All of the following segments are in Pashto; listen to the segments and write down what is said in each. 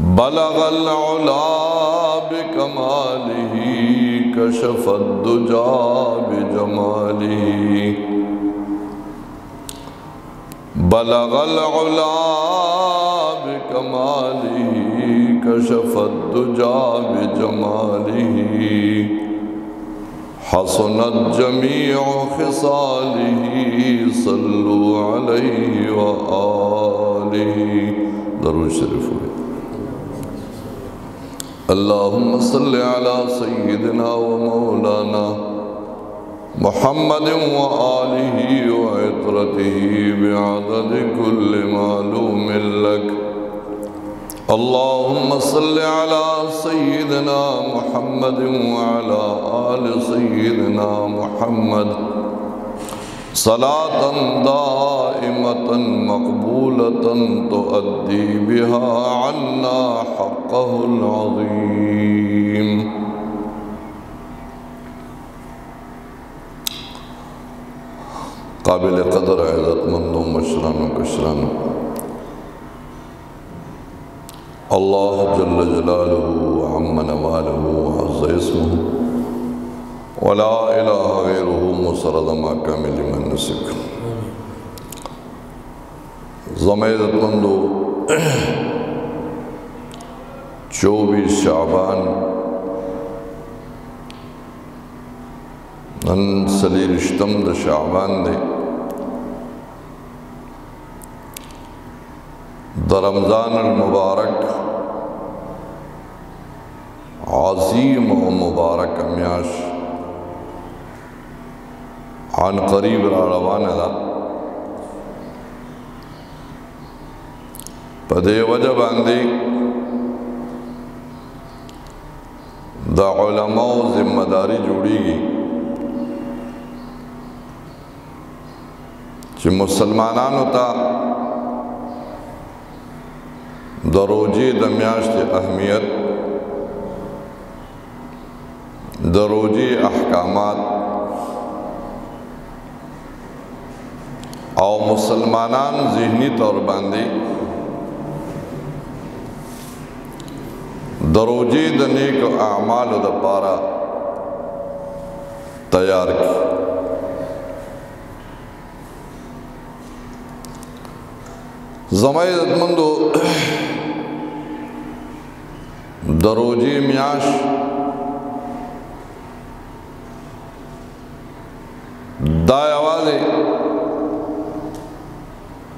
बलगल उला बिकमालिही कशफद दुजा बिजमालिही बलगल उला बिकमालिही कशफद दुजा बिजमालिही हसनत जमीउ खिसालिही सल्लु अलैहि व आलिही। दरूद शरीफ हो। अल्लाहुम्मा सल्लि अला सय्यिदिना व मौलाना मुहम्मदिन व आलिही व इत्रतिही बिअददि कुल्लि मालूमिन लक। अल्लाहुम्मा सल्लि अला सय्यिदिना मुहम्मदिन व अला आलि सय्यिदिना मुहम्मद सलातन दाइमतन मक़बूलतन तुअद्दी बिहा अन्ना हक़्क़हुल अज़ीम। काबिल क़दर इज़्ज़तमंदों मशरानो कशरानो, अल्लाह जल्ल जलालुहु व अम्मा नवालुहु व अज़्ज़ इस्मुहु व ला इलाहा गैरुहु मुसर्रदमा कामिल मन नसिक। ज़म-ए-इज़्ज़तमंदों 24 शाबान नन सलीरिश्तम द शाबान दे द रमज़ान मुबारक आज़ीम व मुबारक म्याश आन करीब रवान दा पदे वजह बांधे द उलमा जिम्मेदारी जोड़ीगी कि मुसलमानानों ता द रोजे द म्याश्त अहमियत द रोजे अहकामात और मुसलमानान ज़हनी तौर बांधे दरोजे द नेक आमाल द पारा तैयार की। ज़म-ए-इज़्ज़तमंदों दरोजे म्याश दाय आवाज़े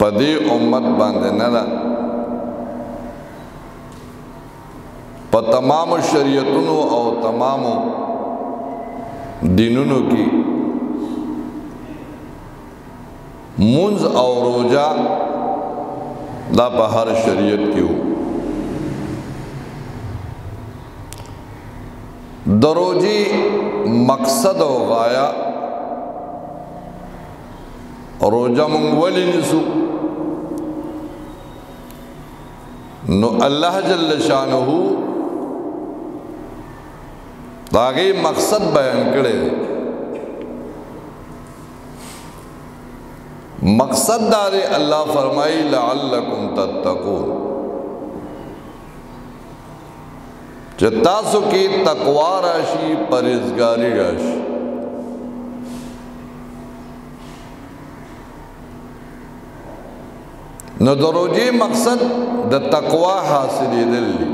पदे उम्मत बांधे नला प तमाम शरीयतों और तमाम दीनों की मुंज और रोजा दा हर शरीयत की हो। दरोजी मकसद और गाया रोजा मंगवली निसु नो अल्लाह जल्ल शानुहु तागे मकसद बयान करे। मकसद दारे अल्लाह फरमाई लअल्लकुम तत्तकून, तासु की तकवा राशि परहेज़गारी राशि। न दरोजी मकसद द तकवा हासिल दिल्ली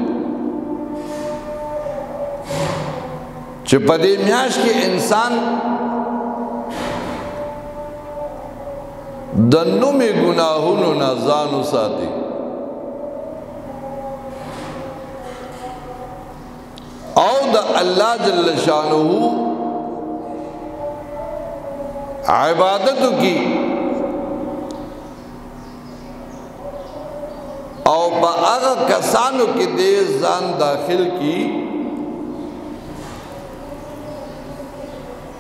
चपदे म्याश के इंसान दन्नु में गुनाहुन न जानु साथी और द अल्लाह जल्ल शानुहु इबादत की और बागा कसानों के दे जान दाखिल की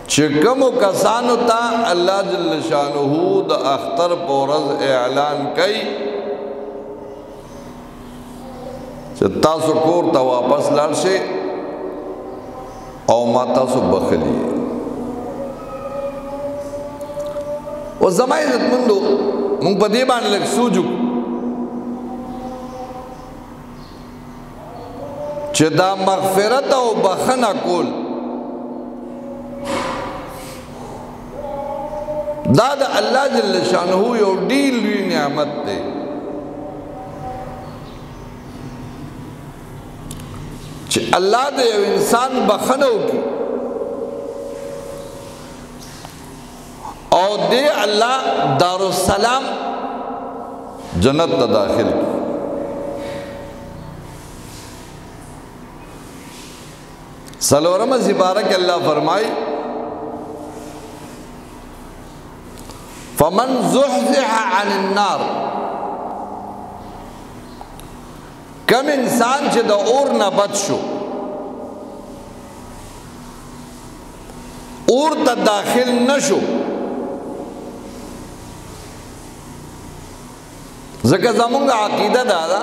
चिकम कसानो ता अल्लाह जल्ल शानुहु द अख्तर पोरज ऐलान कई चित्ता सुकोर ता वापस लाशे और माता सु बखली वो ज़माए इज़्ज़तमंदो मुंग पदे बान लग सूजु چې دا مغفرت او بخنه کول دا د الله جل شانه یو ډیر لوی نعمت دی. چې الله د یو انسان بخنه وکړي او دې الله دارالسلام جنت ته داخل کی. سلورم سپارہ کے اللہ فرمائی فمن زحزح عن النار، کم انسان چې د اور نه بچ شو، اور ته داخل نشو، ځکه زمونږ عقیده دا ده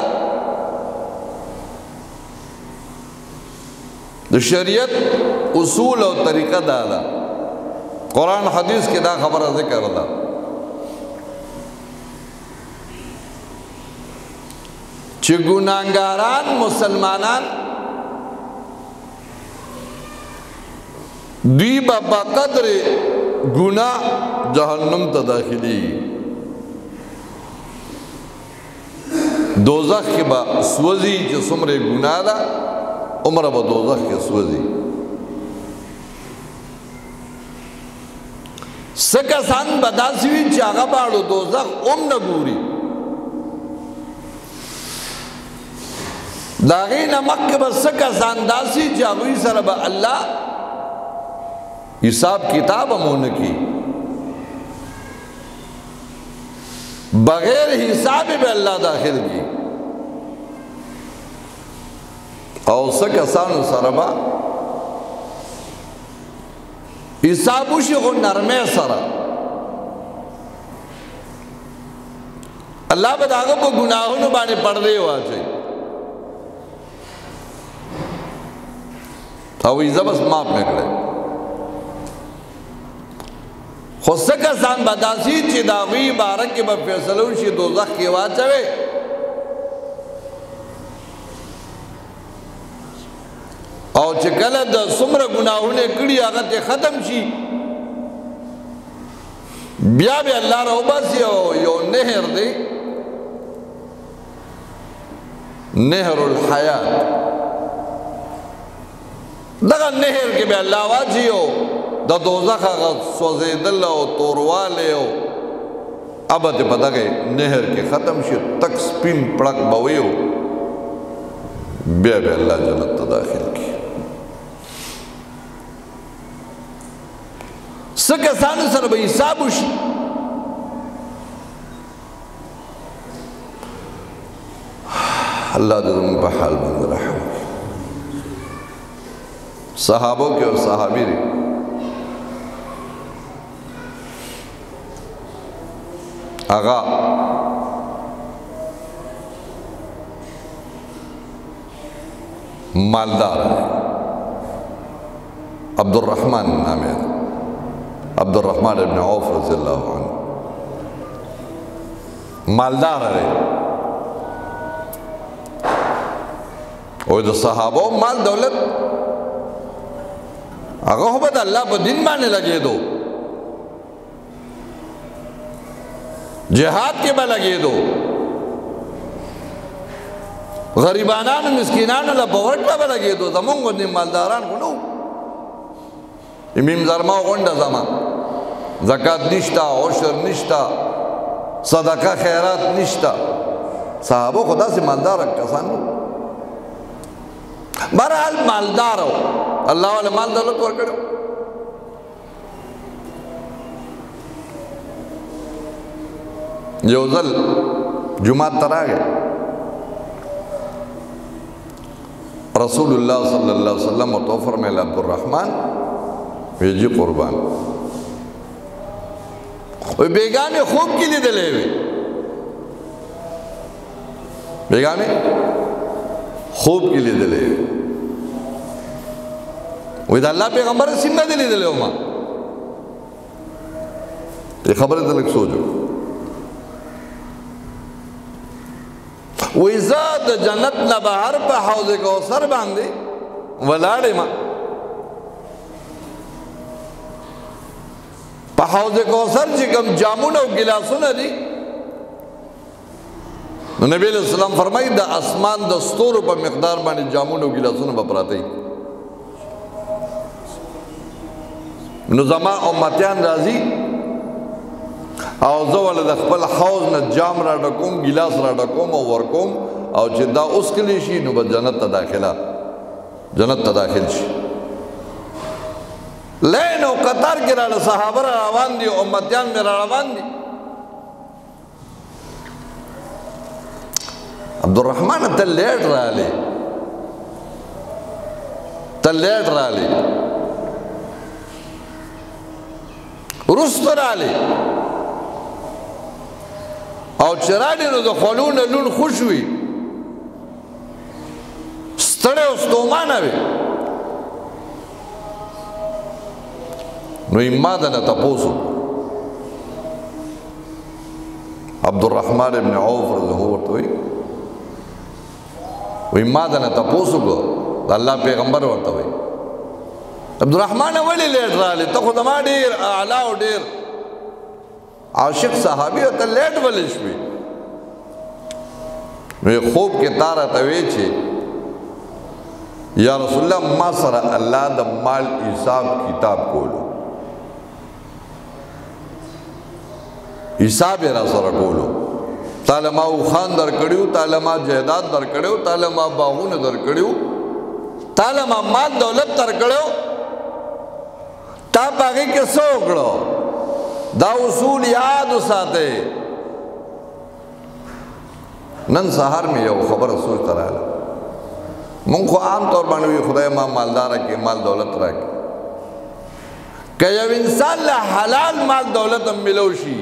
د شریعت اصول او طریقه دا ده، قرآن حدیث کې دا خبره ذکر ده چې ګناهګاران مسلمانان دوی به بقدر ګناه جهنم ته داخلي، دوزخ کې به سوځي چې څومره ګناه ده عمره به دوزخ کې سوځي. څه کسان به داسې وي چې هغه باړو دوزخ هم نه ګوري، د هغې نه مخکې به څه کسان داسې چې هغوی سره به الله حساب کتاب هم ونه کړي، بغیر حساب به الله داخل کړي. او څه کسانو سره به حساب وشي خو نرمۍ سره، الله به د هغه په ګناهونو باندې پردې واچوي او وایي زه بس معاف مې کړی. خو څه کسان به داسې چې د هغوی باره کې به فیصله وشي دوزخ کې واچوي، او چې کله د څومره ګناهونه کړي هغه ته ختم شي بیا به الله راوباسي او یو نهر دی، نهر الحیات، دغه نهر کې به الله واچي او د دوزخ هغه سوځېدل او توروالی او ابد په دغه نهر کې ختم شي، تک سپین پړک به وي او بیا به الله جنت ته داخل کړي. څه کسانو سره به حساب وشي الله دې زموږ په حال باندې رحم وکړي. صحابو کې او صحابي دي آغا مالدار ہے، عبدالرحمن نام ہے، عبدالرحمن ابن عوف رضی اللہ عنہ مالدار ہے. او د صحابو مال دولت هغه خو به د الله په دین باندې لګېدو، جهاد کې به لګېدو، غریبانانو مسکینانو له په ورکړه به لګېدو. زمونږ غوندې مالداران خو نه وو، میم زرما غونډه زما زکات نشته، عشر نشته، صدقه خیرات نشته. صحابو خو داسې مالدار کسان وو، بهرحال مالدار وو، الله والا مال دولت ورکړو. یو ځل جمعات ته راغی رسول الله صلی الله علیه وسلم ورته وفرمیل عبدالرحمن وی جی قربان وی بیگانې خوب کې لیدلی وي، بیگانې خوب کې لیدلی وي، وی د الله پیغمبر سیم نه دی لیدلی وما. دې خبرې ته لږ سوچ وکړو. وی زه د جنت نه بهر په حوض کوثر باندې ولاړ یم په حوض کوثر چې کوم جامونه او ګلاسونه دي نو نبی علیہ السلام فرمایي د اسمان د ستورو په مقدار باندې جامونه او ګلاسونه به پراته وي نو زما امتیان راځي او زه ول د خپل حوض نه جام را ډکوم ګلاس را ډکوم او ورکوم او چې دا اوس کلی شي نو به جنت ته داخل شي لین او قطار کې را صحابه را روان دي امتیان مې را روان دي عبدالرحمن ته لیټ رالی رست رالی او چرالی نو د خلون لون خوش وی ستړی او ستومانه وی نو ما دنه تپوسو عبدالرحمن ابن عوف رضی ورته وی ما دنه تپوسو کو د الله پیغمبر ورته وی عبدالرحمن ولی لیٹ رالی تا خود ما دیر اعلا و دیر عاشق صحابی تا لیٹ ولی شوی نوی خوب کے تارا توی چی یا رسول اللہ ما سر اللہ دا مال حساب کتاب کولو حساب را سر کولو تالا ما خان در کڑیو تالا ما جہداد در کڑیو تالا ما باغون در کڑیو تالا ما مال دولت در کڑیو تا پاگی کے سوکڑو دا اصول یاد ساتے نن سہار میں یو خبر سوچ ترالا من کو عام طور بانوی خدای ما مالدار رکھے مال دولت رکھے کہ یو انسان لا حلال مال دولت ملوشی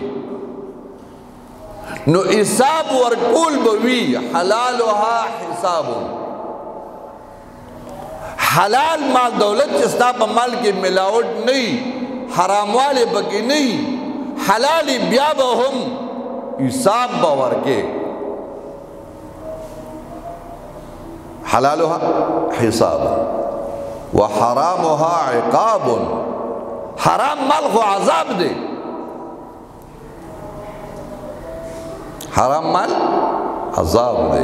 نو حساب ورکول بوی حلالها حساب حلال مال دولت چستا پا مال کی ملاوٹ نہیں حرام والے بکی نہیں حلالی بیا بہم حساب باور کے حلالها حساب وحرامها عقاب حرام مال کو عذاب دے حرام مال عذاب دے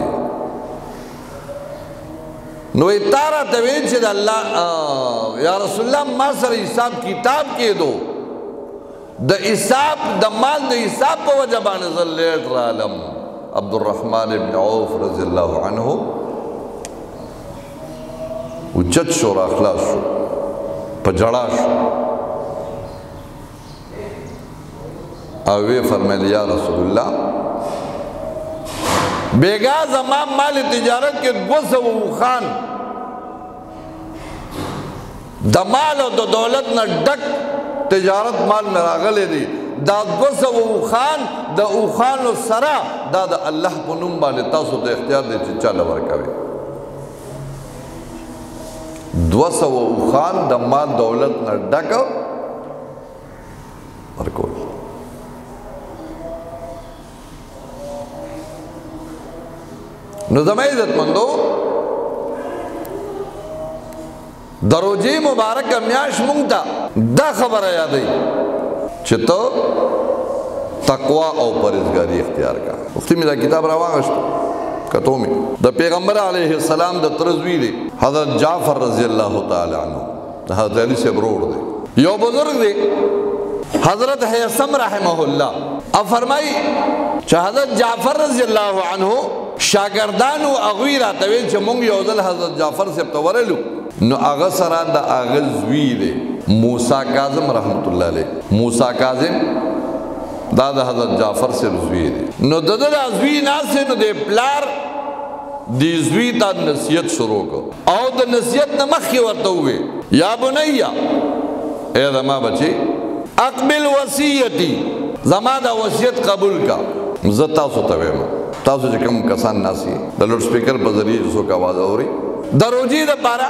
نو اتارا توین چید اللہ یا رسول اللہ ما سر حساب کتاب کے دو دا حساب دا مال دا حساب پا وجبان ذلیت رالم عبدالرحمن ابن عوف رضی اللہ عنہ اچت شو را اخلاص شو پا جڑا شو اوے فرمیل یا رسول اللہ بیگا زمان مال تجارت کے 200 خان دا مال و دا دولت نا ڈک تجارت مال میں راغلے دی دا 200 خان دا اوخان و سرا دا اللہ پنم بانے تاسو دا اختیار دے چچا لور کوئے 200 خان دا مال دولت نا ڈک ورکول نو زمان عزت مندو دروجی مبارک میاش مونگتا دا خبر یادی چھتو تقوی او پرزگاری اختیار کا وقتی میں دا کتاب رواغشتو کتو میں دا پیغمبر علیہ السلام دا ترزوی دے حضرت جعفر رضی اللہ تعالی عنہ حضرت علی سے برور دے یو بزرگ دے حضرت حیثم رحمہ اللہ اب فرمائی چا حضرت جعفر رضی اللہ عنہ شاگردانو اغوی راتوی چا مونگ یوزل حضرت جعفر سے بتورلو نو اغا سران دا اغا زوی دے موسیٰ کاظم رحمت اللہ علیہ موسیٰ کاظم دا حضرت جعفر سے زوی دے نو دا زوی ناسے نو دے پلار دی زوی تا نصیت شروع کو او دا نصیت نمخی ورطا ہوئے یا بنیا اے زما بچے اقبل وسیعتی زما دا وسیعت قبول کا زتا سو تویمو تاسو چې کوم کسان ناسي د لوډ سپیکر په ذریعے څوک आवाज اوري دروجی د پارا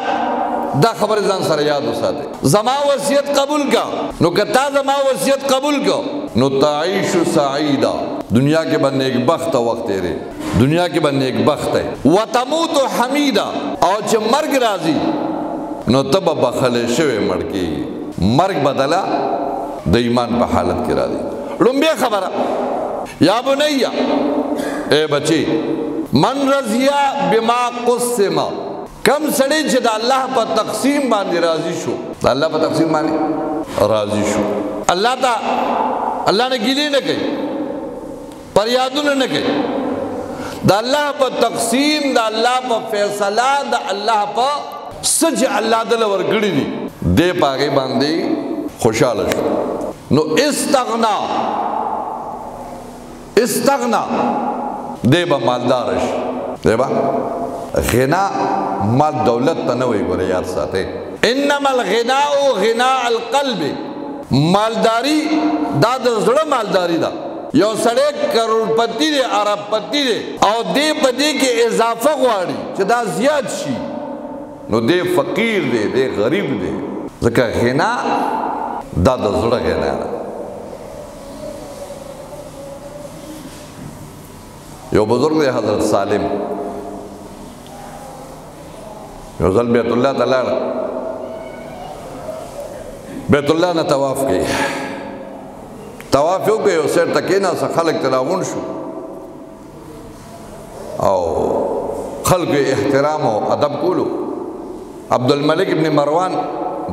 دا خبر ځان سره یاد وساتئ زما وصیت قبول کا نو کتا زما وصیت قبول کو نو تعيش سعیدا دنیا کے بندے ایک بخت وقت تیرے دنیا کې باندې ایک بخت ہے وتموت حمیدا او چې مرګ راځي نو تب بخل شوی مړ کی مرګ بدلا د ایمان په حالت کې راځي لومبه خبره یا بنیا اے بچی من رضیا بما قسم کم سړی چې د الله په تقسیم باندې راضي شو د الله په تقسیم باندې راضي شو الله نه ګیلې نه کوي پریادونه نه کوي د الله په تقسیم د الله په فیصله د الله په سج الله دل ورګړي دي دې پاګې باندې خوشاله شو نو استغنا دې به مالدار شي دې به غنا مال دولت ته نه وي ګوره یاد ساته انما الغناء غناء القلب مالداری دا د زړه مالداری ده یو سړی کروڑپتی دی عرب پتی دی او دې په دې کې اضافه غواړي چې دا زیات شي نو دې فقیر دی دې غریب دی ځکه غنا دا د زړه غنا ده یو بزرگ دی حضرت سالم یو ځل بیت الله ته لاړ بیت الله نه طواف کوي طواف یو کوي او سر ته کېناسته خلک ته راغونډ شو او خلکو احترام او ادب کولو عبدالملک ابن مروان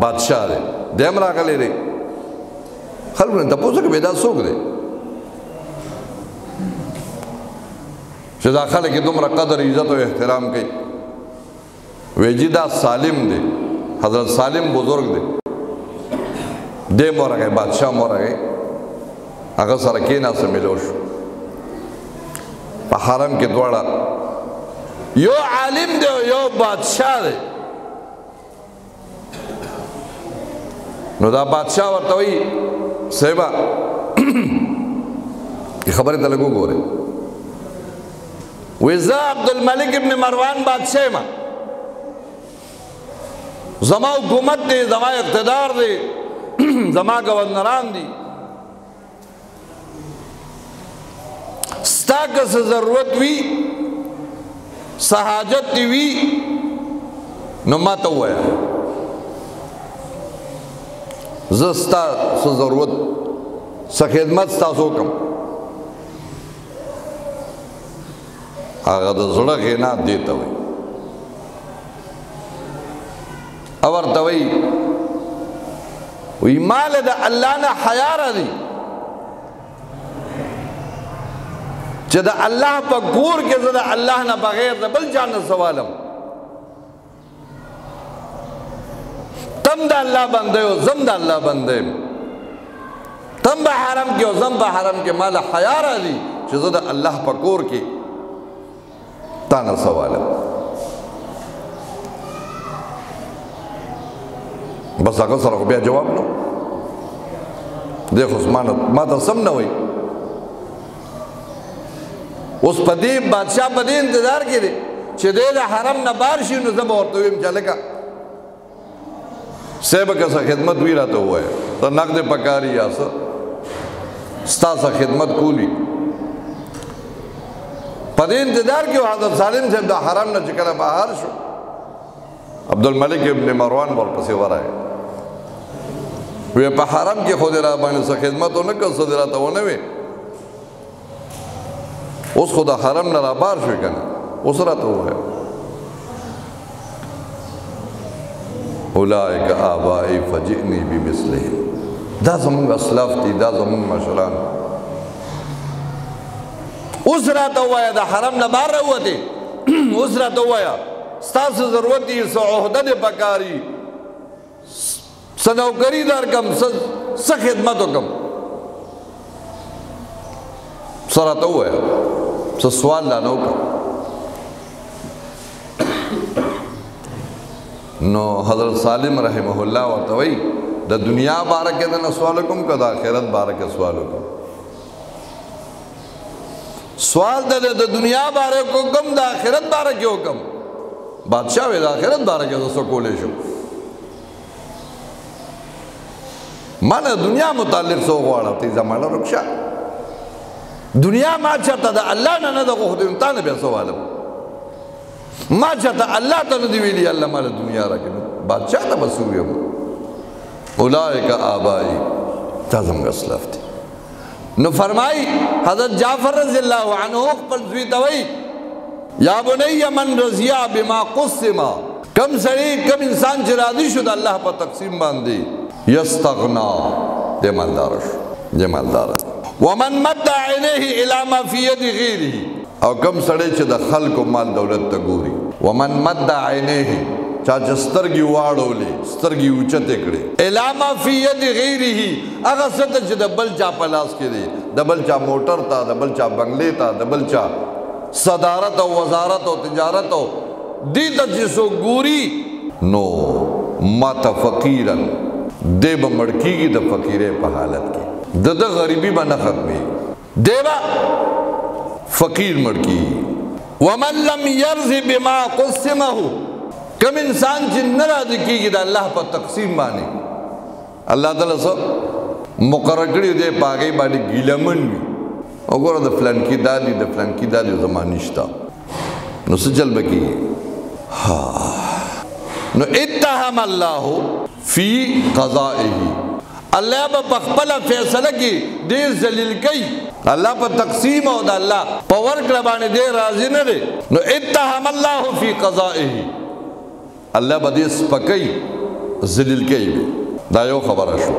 بادشاہ دی دی هم راغلی دی خلکو نه تپوس کوي دا څوک دی چې دا خلک یې دومره قدر عزت او احترام کوي ویجی دا سالم دی حضرت سالم بزرگ دی دی مورغی بادشاہ مورغی هغه سره کېناسته ملو شو په حرم کې دواړه یو عالم دی او یو بادشاہ دی نو دا بادشاہ ورته وایي صاحبه خبرې ته لږ وګورئ وایي زه عبدالملک ابن مروان بادشاہ یم زما حکومت دی زما اقتدار دی زما گورنران دی ستا که څه ضرورت وي څه حاجت دې وي نو ما ته ووایه زه ستا څه ضرورت څه خدمت ستاسو وکړم هغه د زړه غنا دې ته وایي او ورته وایي وی مال د الله نه حیا راځي چې د الله په کور کې زه د الله نه بغیر د بل چا نه سوالم تم د الله بنده یو زم د الله بنده یم تم په حرم کې او زم په حرم کې مال حیا راځي چې زه د الله په کور کې تا نه سوالم بس هغه سره خو بیا جواب نو دی خو ما ته سم نه وایي اوس په دې بادشاه په دې انتظار کې دی چې دی د حرم نه بار شي نو زه به ورته ویم چې هلکه صاحب که څه خدمت وي راته ووایه ته نقد پکاري یا څه ستا څه خدمت کولی په دې انتظار کې حضرت سالم صاحب د حرم نه چې کله بهر شو عبدالملک ابن مروان ورپسې ورغی وی په حرم کې خو دې را باندې څه خدمت ونه کړ څه دې راته ونه وې اوس خو د حرم نه را بار شوې که نه اوس راته ووایه اولئک آبائی فجئنی بمثلهم دا زمونږ اسلاف دي دا زمونږ مشران اوس راته ووایه د حرم نه بار راووتې اوس راته ووایه ستاسو ضرورت دي څه عہده دې پکاري څه نوکري درکړم څه خدمت وکړم څه راته ووایه څه سوال لا نه وکړم نو حضرت سالم رحمه الله ورته وایي د دنیا باره کې دنه سوال وکړم که د آخرت باره کې سوال وکړم سوال د دنیا باره کې وکړم د آخرت باره کې وکړم بادشاہ وی د آخرت باره کې زه څه کولی شم ما نه دنیا متعلق څه وغواړم ته یې زما نه رخ شه دنیا ما چاته د الله نه نه د غوښتنې تا نه بیا سوالم ما چاته الله ته نه دی ویلي الله مال دنیا راکړي بادشاہ ته بس ویم اولئک آبائی تا زموږ اسلاف دي نو فرمائی حضرت جعفر رضی اللہ عنہ خپل زوی ته وایي یا بنی من رضیا بما قسم کم سړی کم انسان چې راضي شو د الله په تقسیم باندې یستغنا د مالدار شو د مالدار ومن مد عینیه الی ما فی ید غیره او کم سړی چې د خلکو مال دولت ته ګوري ومن مد عینیه چا چې سترګې واړولې سترګې اوچتې کړې الی ما فی ید غیره هغه څه ته چې د بل چا په لاس کې دی د بل چا موټر ته د بل چا بنگلې ته د بل چا صدارت او وزارت او تجارت او دی ته چې څوک ګوري نو ماته فقیرن دی به مړ کېږي د فقیرۍ په حالت کې د ده غریبي به نه ختمېږي دی به فقیر مړ کېږي ومن لم یرض بما قسمه کم انسان چې نه راضي کېږي د الله په تقسیم باندې الله تعالی څه مقرر کړي دی په هغې باندې ګیلمن وي وګوره د فلانکي دا دي د فلانکي دا دي زما نشته نو څه چل به کېږي نو اتهم الله فی قضائه الله به په خپله فیصله کې ډېر ذلیل کوي الله په تقسیم او د الله په ورکړه باندې ډېر راضي نه دی نو اتهم الله فی قضائه الله به دې سپکوي ذلیل کوي دا یو خبره شو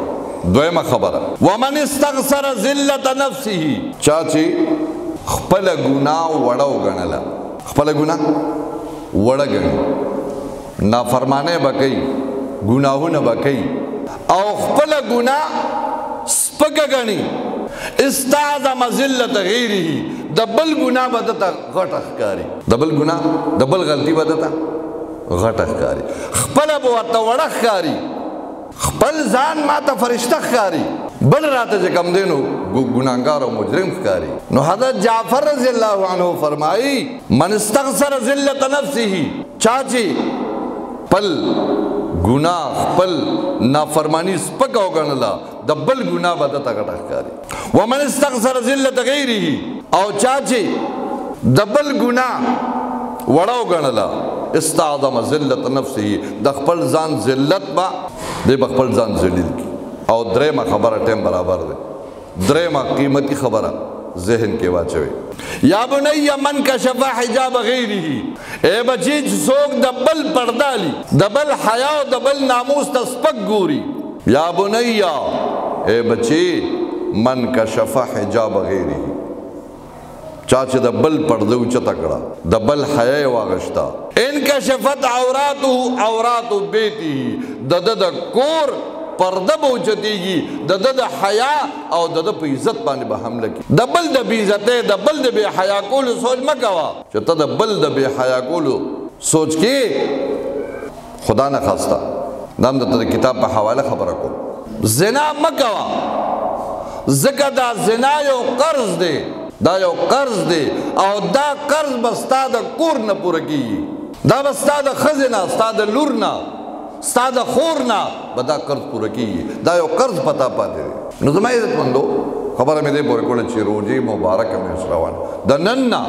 دویمه خبره ومن استغفر ذلت نفسه چا چې خپله ګناه وړه وګڼله خپله ګناه وړه ګڼي نافرمانۍ به کوي ګناهونه به کوي او خپله ګناه سپکه ګڼي استعظم ذلت غیره د بل ګناه به دته غټه ښکاري د بل ګناه د بل غلطي به دته غټه ښکاري خپله به ورته وړه ښکاري خپل ځان ما ته فرشته ښکاري بل راته چې کوم دی نو ګناهګار او مجرم ښکاري نو حضرت جعفر رضی الله عنه فرمایي من استغفر ذلت نفسه چا چې خپل ګناه خپل نافرمانی سپکه وګڼله د بل ګناه به دته غټه ښکاري ومن استغفر ذلت غیره او چا چې د بل ګناه وړه وګڼله استعظم ذلت نفسه د خپل ځان ذلت به دی به خپل ځان ذلیل کی او درېیمه خبره ټیم برابر دی درېیمه قیمتي خبره ذهن کې واچوي یا بنی من کشف حجاب غیره ای بچی چې څوک د بل پرده لي د بل حیا او د بل ناموس ته سپک ګوري یا بنی ای بچی من کشف حجاب غیره چا چې د بل پرده اوچته کړه د بل حیا یې واغشته انکشفت عوراته عورات بیته د ده د کور پرده به اوچتېږي د ده د حیا او د ده په عزت باندې به حمله کړي د بل د بې عزتۍ د بل د بې حیا کولو سوچ مه کوه چې ته د بل د بې حیا کولو سوچ کې خدا نه خواسته دا هم درته د کتاب په حواله خبره کوم زنا مه کوه ځکه دا زنا یو قرض دی دا یو قرض دی او دا قرض به ستا د کور نه پوره کېږي دا به ستا د ښځې نه ستا د لور نه ستا د خور نه به دا قرض پوره کېږي دا یو قرض پتا پاتې دی نو زما عزتمندو خبره مې دې پورې کوله چې روژې مبارکه مې روان د نن نه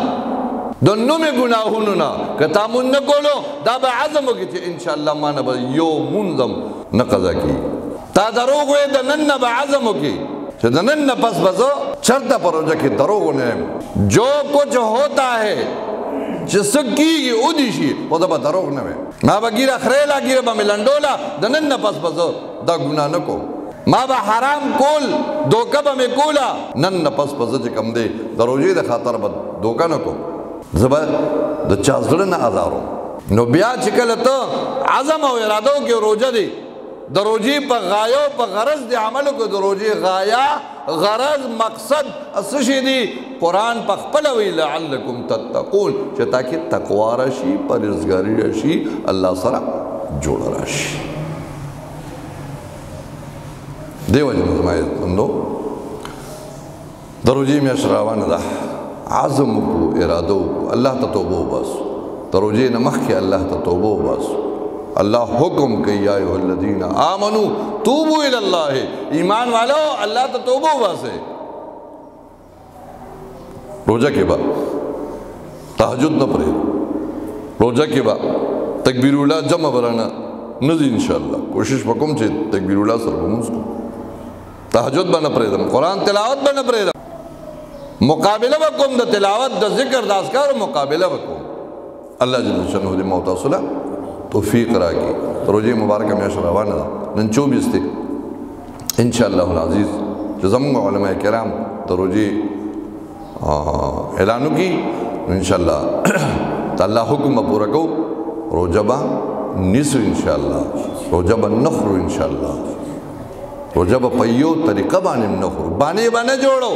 د نومې ګناهونو نه که تا مونځ نه کولو دا به عزم وکړي چې انشاءالله ما نه به یو مونځ هم نه قضا کېږي تا دروغ وایې د نن نه به عزم وکړي چې د نن نه پس به زه چرته په روژه کې دروغ ونه یم جو کچھ ہوتا ہے چې څه کېږي ودې شي خو زه به دروغ نه وایم ما به ګیره خریله ګیره به مې لنډوله د نن نه پس به زه دا ګناه نه کوم ما به حرام کول دوکه به مې کوله نن نه پس به زه چې کوم دی د روژې د خاطر به دوکه نه کوم زه به د چا زړه نه ازاروم نو بیا چې کله ته عزم او اراده وکړې روژه دی د روژې په غایو په غرض د عملو کې د روژې غایه غرض مقصد څه شی دی قرآن په خپله وی لعلکم تتقون چې تاکې تقوا راشي پرهیزګاري راشي الله سره جوړه راشي دې وجه نه زما عزتمندو د روژې میاشت روانه ده عزم وکړو اراده وکړو الله ته توبه وباسو د روژې نه مخکې الله ته توبه وباسو اللہ حکم کہ یا ایہا الذین آمنو توبو الاللہ ایمان والو اللہ تا توبو باسے روزه کې به تهجد نه پرېږدم، روزه کې به تکبیر الله جمع برانه نه ځي انشاءالله. کوشش وکړم چې تکبیر الله سره به لمونځ کوم، تهجد به نه پرېږدم، قرآن تلاوت به نه پرېږدم، مقابله به کوم د تلاوت د ذکر د اذکارو مقابله به کوم. الله جل شانه دې ما تاسو له توفیق راکړي. روزه مبارکه میاشت روانه ده، نن 24 دی انشاءالله العزیز. چې زموږ علماء کرام د روزې اعلان وکړي انشاءالله د الله حکم به پوره کوو. روزه به نیسو انشاءالله، روزه به نه خورو انشاءالله، روزه به په یو طریقه باندې نه خورو، بانې به نه جوړو،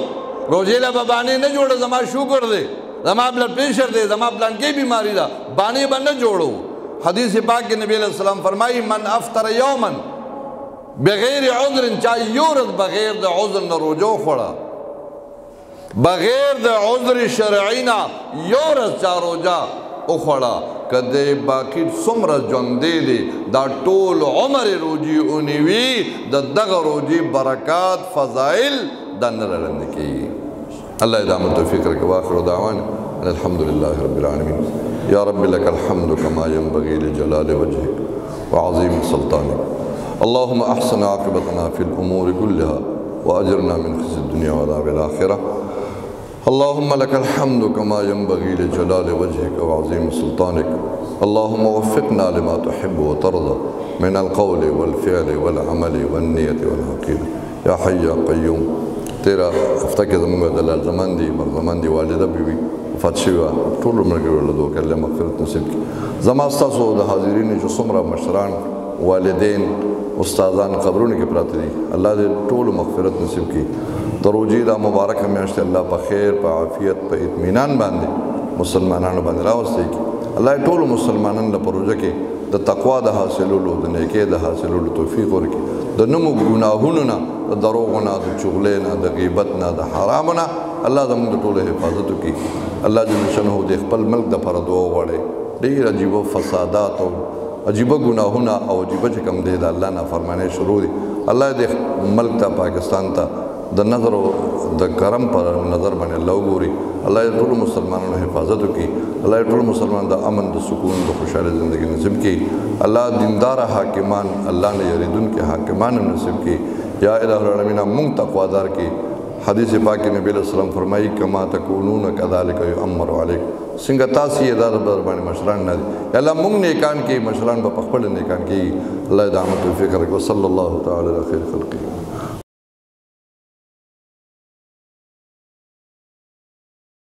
روزې له به بانې نه جوړو. زما شکر دی، زما بلډ پریشر دی، زما پلانکې بیماری ده، بانې به نه جوړو. حدیث پاک کې نبی علیہ السلام فرمایي من افطر یوما بغیر عذر، چا یو ورځ بغیر د عذر نه روزه وخوړه، بغیر د عذر شرعي نه یو ورځ چا روزه وخوړه، کده باقی څومره ژوندی دی دا ټول عمر روزي ونیوي، د دغه روزي برکات فضائل دا نه رالنډ کېږي. الله ادامه توفیق راکړي. واخر دعوانا الحمد لله رب العالمين. يا رب لك الحمد كما ينبغي لجلال وجهك وعظيم سلطانك. اللهم احسن عاقبتنا في الامور كلها واجرنا من خزي الدنيا وعذاب الاخره. اللهم لك الحمد كما ينبغي لجلال وجهك وعظيم سلطانك. اللهم وفقنا لما تحب وترضى من القول والفعل والعمل والنية والعقيدة. يا حي يا قيوم. تیرا هفته کې زموږ د لال زمان دي مرزمان دي والده بیبي وفات شوه، ټولو ملګرو له دوه الله مغفرت نصیب کړي. زما ستاسو د حاضرینو چې څومره مشران والدین استادان قبرونه کې پراته دي الله دې ټولو مغفرت نصیب کړي. د روزې دا مبارکه میاشت الله په خیر په عافیت په اطمینان باندې مسلمانانو باندې راوستي کړي. الله ټولو مسلمانانو له پروژه کې د تقوا د حاصلولو د نیکۍ د حاصلولو توفیق ورکړي. د نمو ګناهونو نه، د دروغو نه، د چغلې نه، د غیبت نه، د حرامو نه الله زموږ د ټولو حفاظت وکړي. الله جل شانه د خپل ملک د پاره دعا وغواړئ. ډېر عجیبه فسادات او عجیبه ګناهونه او عجیبه چې کوم دی د الله نافرمانۍ شروع دي. الله دې ملک ته پاکستان ته د نظر او د کرم پر نظر باندې الله وګوري. الله دې ټولو مسلمانانو حفاظت وکړي. الله دې ټولو مسلمانانو د امن، د سکون، د خوشحاله زندگی نصیب کړي. الله دیندار حاکمان، الله نه یریدونکي حاکمان نصیب کړي. یا الہ العالمین مونږ تقوادار کړي. حدیث پاک کې نبی علیہ السلام فرمایي کما تکونون کذالک یؤمر علیکم. څنګه تاسو یې دا در باندې مشران نه دي، الله مونږ نیکان کې مشران به په خپل نیکان کې. الله دې عامه توفیق راکړي. صلی الله تعالی علی خیر خلقه.